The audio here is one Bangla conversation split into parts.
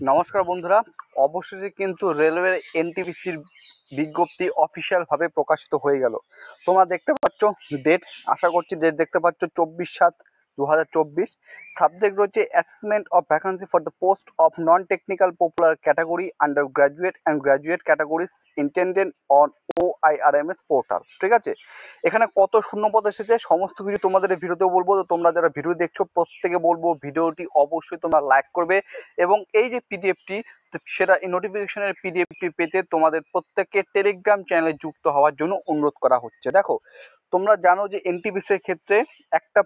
নমস্কার বন্ধুরা, অবশেষে কিন্তু রেলওয়ের এনটিপিসির বিজ্ঞপ্তি অফিসিয়ালভাবে প্রকাশিত হয়ে গেল। তোমরা দেখতে পাচ্ছ ডেট, আশা করছি ডেট দেখতে পাচ্ছ 24/7/2024। সাবজেক্ট রয়েছে assessment of vacancy for the post of non technical popular category under graduate and graduate categories intended on OIRMS portal. ঠিক আছে, এখানে কত শূন্যপদ এসেছে সমস্ত কিছু তোমাদের এই ভিডিওতেও বলবো। তো তোমরা যারা ভিডিও দেখছো প্রত্যেকে বলবো ভিডিওটি অবশ্যই তোমরা লাইক করবে এবং এই যে পিডিএফটি সেটা এই নোটিফিকেশনের পিডিএফটি পেতে তোমাদের প্রত্যেককে টেলিগ্রাম চ্যানেলে যুক্ত হওয়ার জন্য অনুরোধ করা হচ্ছে। দেখো, তোমরা জানো যে এনটিপিসির ক্ষেত্রে একটা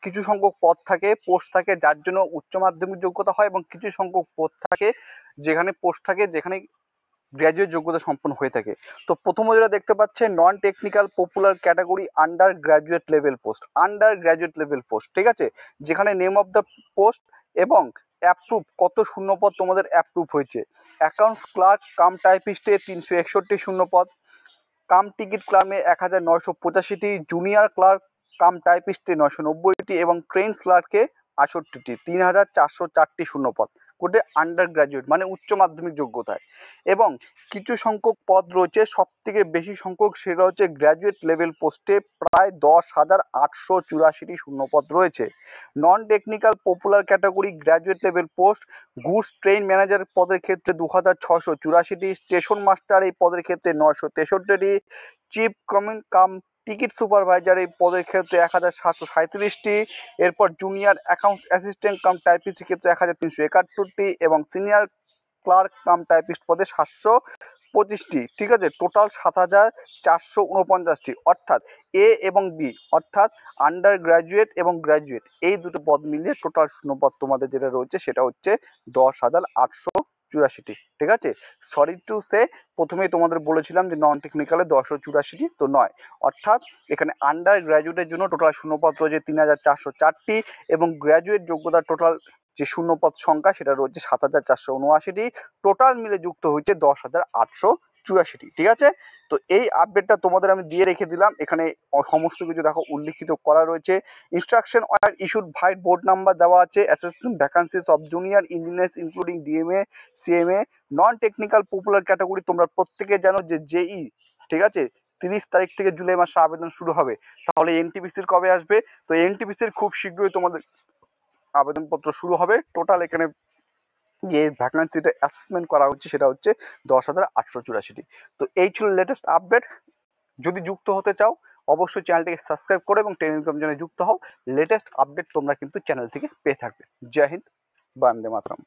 কিছু সংখ্যক পদ থাকে, পোস্ট থাকে, যার জন্য উচ্চ মাধ্যমিক যোগ্যতা হয় এবং কিছু সংখ্যক পদ থাকে যেখানে পোস্ট থাকে যেখানে গ্র্যাজুয়েট যোগ্যতা সম্পন্ন হয়ে থাকে। তো প্রথমে যেটা দেখতে পাচ্ছেন নন technical popular category under graduate level post, under graduate level post. ঠিক আছে, যেখানে নেম অফ দ্য পোস্ট এবং অ্যাপ্রুভ কত শূন্যপদ তোমাদের অ্যাপ্রুভ হয়েছে। অ্যাকাউন্টস ক্লার্ক কাম টাইপিস্টে 361 শূন্যপদ, কাম টিকিট ক্লার্মে 1985টি, জুনিয়র ক্লার্ক কাম টাইপিস্টে 990টি এবং ট্রেন ক্লার্কে 68টি, 3404টি শূন্যপদ কোটে আন্ডার গ্র্যাজুয়েট মানে উচ্চ মাধ্যমিক যোগ্যতায়। এবং কিছু সংখ্যক পদ রয়েছে, সব থেকে বেশি সংখ্যক সেটা হচ্ছে গ্র্যাজুয়েট লেভেল পোস্টে প্রায় 10,884টি শূন্যপদ রয়েছে। Non technical popular category graduate level post goods train manager পদের ক্ষেত্রে 2,684টি, স্টেশন মাস্টার এই পদের ক্ষেত্রে 963টি, চিফ কমিউন কাম টিকিট সুপারভাইজার এই পদের ক্ষেত্রে 1,737টি, এরপর জুনিয়র অ্যাকাউন্ট অ্যাসিস্ট্যান্ট কাম টাইপিস্টের ক্ষেত্রে 1,371টি এবং সিনিয়র ক্লার্ক কাম টাইপিস্ট পদে 725টি। ঠিক আছে, টোটাল 7,449টি। অর্থাৎ এ এবং বি অর্থাৎ আন্ডার গ্র্যাজুয়েট এবং গ্র্যাজুয়েট এই দুটো পদ মিলিয়ে টোটাল শূন্যপদ তোমাদের যেটা রয়েছে সেটা হচ্ছে 10,884টি। ঠিক আছে, সরি টু সে প্রথমেই তোমাদের বলেছিলাম যে নন টেকনিক্যালে 1084টি তো নয়, অর্থাৎ এখানে আন্ডার গ্র্যাজুয়েটের জন্য টোটাল শূন্যপদ রয়েছে 3,404টি এবং গ্র্যাজুয়েট যোগ্যতার টোটাল যে শূন্যপদ সংখ্যা সেটা রয়েছে 7,479টি। টোটাল মিলে যুক্ত হয়েছে 10,884টি। ঠিক আছে, তো এই আপডেটটা তোমাদের আমি দিয়ে রেখে দিলাম। এখানে সমস্ত কিছু দেখো উল্লিখিত করা রয়েছে। ইনস্ট্রাকশন আর ইস্যুড ভাই বোর্ড নাম্বার দেওয়া আছে। Assessment vacancies of junior engineers including DMA CMA non technical popular category তোমরা প্রত্যেকে জানো যে জেই। ঠিক আছে, 30 তারিখ থেকে জুলাই মাসে আবেদন শুরু হবে। তাহলে এনটিপিসির কবে আসবে? তো এনটিপিসির খুব শীঘ্রই তোমাদের আবেদনপত্র শুরু হবে। টোটাল এখানে যে ভ্যাকান্সিটা অ্যাসেসমেন্ট করা হচ্ছে সেটা হচ্ছে 10,884টি। তো এই ছিল লেটেস্ট আপডেট। যদি যুক্ত হতে চাও অবশ্যই চ্যানেলটিকে সাবস্ক্রাইব করো এবং টেলিগ্রাম চ্যানেলে যুক্ত হও। লেটেস্ট আপডেট তোমরা কিন্তু চ্যানেল থেকে পেয়ে থাকবে। জয় হিন্দ, বন্দে মাতরম।